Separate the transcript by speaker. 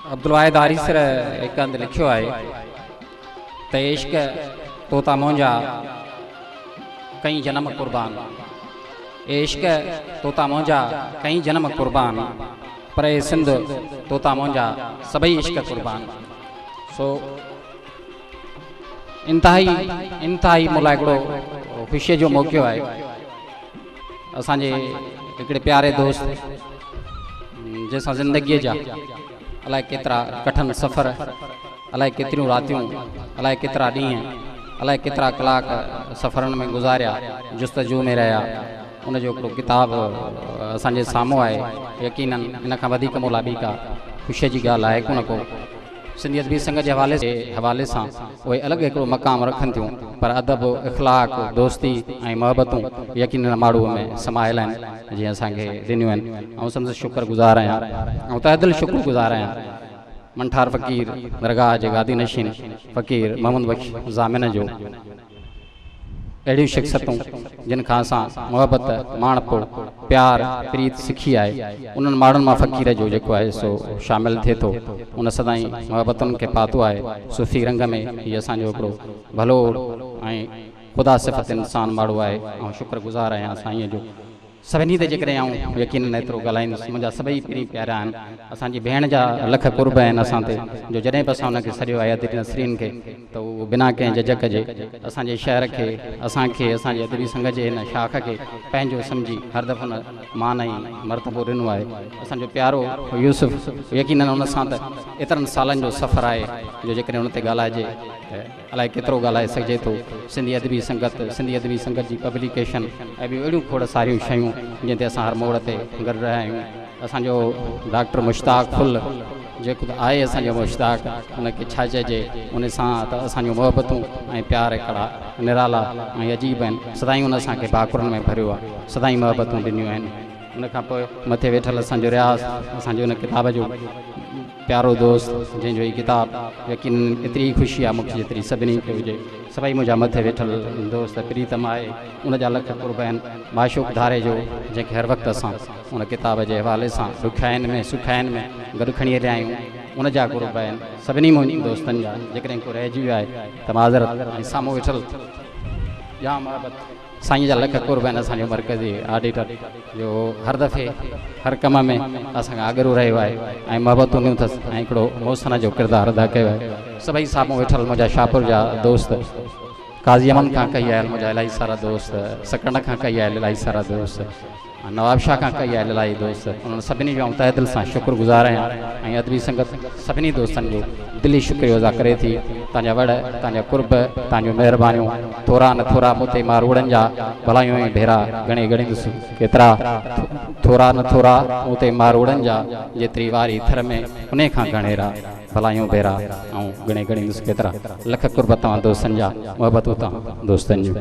Speaker 1: अब्दुल वाहिद आरिसर एक अंद लिखियो है त इश्क तोता मोंजा कई जन्म कुर्बान। इश्क तोता मोंजा कई जन्म कुर्बान, पर ए सिंध तोता मोंजा सभई इश्क कुर्बान। सो इंतहाई मुला हिकिड़ो ख़ुशीअ जो मौक़ो आहे। असांजे हिकिड़े प्यारे दोस्त जैसा ज़िंदगीअ जा अलाए केतिरा कठिन सफ़र, अलाए केतिरियूं रातियूं, अलाए केतिरा ॾींहं, अलाए केतिरा कलाक सफ़रनि में गुज़ारिया, जुस्तजू में रहिया। उन जो हिकिड़ो किताबु असांजे साम्हूं आहे। यकीनन इन खां वधीक मोला ॿी का ख़ुशीअ जी ॻाल्हि आहे कोन को। सिंधियत बि संघ जे हवाले सां उहे अलॻि हिकिड़ो मक़ाम रखनि थियूं, पर अदब, इख़लाक़, दोस्ती ऐं मोहबतूं यकीनन माण्हूअ में समायल आहिनि जीअं असांखे ॾिनियूं आहिनि। ऐं संदसि शुक्रगुज़ार आहियां ऐं तहदिल शुक्रगुज़ार आहियां मंठार फ़क़ीर दरगाह जे गादी नशीन फ़क़ीर मोहम्मद बख्श ज़ामिन जो। अहिड़ियूं शख़्सियतूं जिन खां असां मोहबत, माणपो, प्यार, प्रीत सिखी आहे, उन्हनि माण्हुनि मां फ़क़ीर जो जेको आहे सो शामिलु थिए थो। उन सदाईं मोहबतुनि खे पातो आहे सुफ़ी रंग में। हीअ असांजो हिकिड़ो भलो ऐं ख़ुदा सिफ़त इंसान माण्हू आहे ऐं शुक्रगुज़ार आहियां साईंअ जो। सभिनी ते जेकॾहिं आऊं यकीनन एतिरो ॻाल्हाईंदुसि, मुंहिंजा सभई पीढ़ी प्यारा आहिनि। असांजी भेण जा लख कुर्ब आहिनि असां ते, जो जॾहिं बि असां हुनखे सॼो आहे अदबी नसरीन खे, त उहो बिना कंहिं झिझक जे असांजे शहर खे, असांखे, असांजे अदबी संघ जे हिन शाख खे पंहिंजो सम्झी हर दफ़ो हुन मान ऐं मर्तबो ॾिनो आहे। असांजो प्यारो यूसुफ, यकीनन हुन सां त एतिरनि सालनि जो सफ़र आहे, जो जेकॾहिं हुन ते ॻाल्हाइजे त अलाए केतिरो ॻाल्हाए सघिजे थो। सिंधी अदबी संगत, सिंधी अदबी संगत जी पब्लिकेशन ऐं ॿियूं अहिड़ियूं खोड़ सारियूं शयूं जंहिं ते असां हर मोड़ ते गॾु रहिया आहियूं। असांजो डॉक्टर मुश्ताक फुल जेको आहे, असांजो मुश्ताक, हुनखे छा चइजे, उन सां त असांजूं मोहबतूं ऐं प्यार हिकिड़ा निराला ऐं अजीब आहिनि। सदाईं हुन असांखे भाकुरनि में भरियो आहे, सदाईं मोहबतूं ॾिनियूं आहिनि। उनखां पोइ मथे वेठल असांजो रियाज़, असांजो हुन किताब जो प्यारो दोस्त, जंहिंजो हीउ किताबु यकीन एतिरी ख़ुशी आहे मूंखे जेतिरी सभिनी खे हुजे। सभई मुंहिंजा मथे वेठल दोस्त प्रीतम आहे, उनजा लख कुर्ब आहिनि। माशूक धारे जो, जंहिंखे हर वक़्तु असां उन किताब जे हवाले सां ॾुखियाईनि में सुखाइनि में गॾु खणी रहिया आहियूं, उनजा कुर्ब आहिनि। सभिनी मुंहिंजी दोस्तनि जा जेकॾहिं को रहिजी वियो आहे त माज़रत। ऐं साम्हूं वेठल जाम मोहबत साईं जा लख कुर्ब आहिनि। असांजो मरकज़ी ऑडिटर जो हर दफ़े हर कम में असांखां आगरू रहियो आहे ऐं मोहबतूं ॾियूं अथसि ऐं हिकिड़ो मौसन जो किरदारु अदा कयो आहे। सभई साम्हूं वेठल मुंहिंजा शाहपुर जा दोस्त, काज़ी अमन खां कई आयल मुंहिंजा इलाही सारा दोस्त, सकंड खां कई आयल इलाही सारा दोस्त, नवाबशाह खां कई आयल इलाही दोस्त, उन्हनि सभिनी जो तहे दिलि सां शुक्रगुज़ार आहियां। ऐं अदबी संगत सभिनी दोस्तनि जो दिली शुक्रियो अदा करे थी। तव्हांजा वड़, तव्हांजा कुर्ब, तव्हांजूं महिरबानियूं थोरा न थोरा मूं ते मारूड़नि जा भलायूं ऐं भेरा घणे ॻणींदुसि, केतिरा थोरा न थोरा मूं ते मारूड़नि जा, जेतिरी वारी थर में उन खां घणेरा भलायूं भेरा ऐं घणे ॻणींदुसि, केतिरा लख कुर्ब तव्हां दोस्तनि जा, मोहबतूं तव्हां दोस्तनि जूं।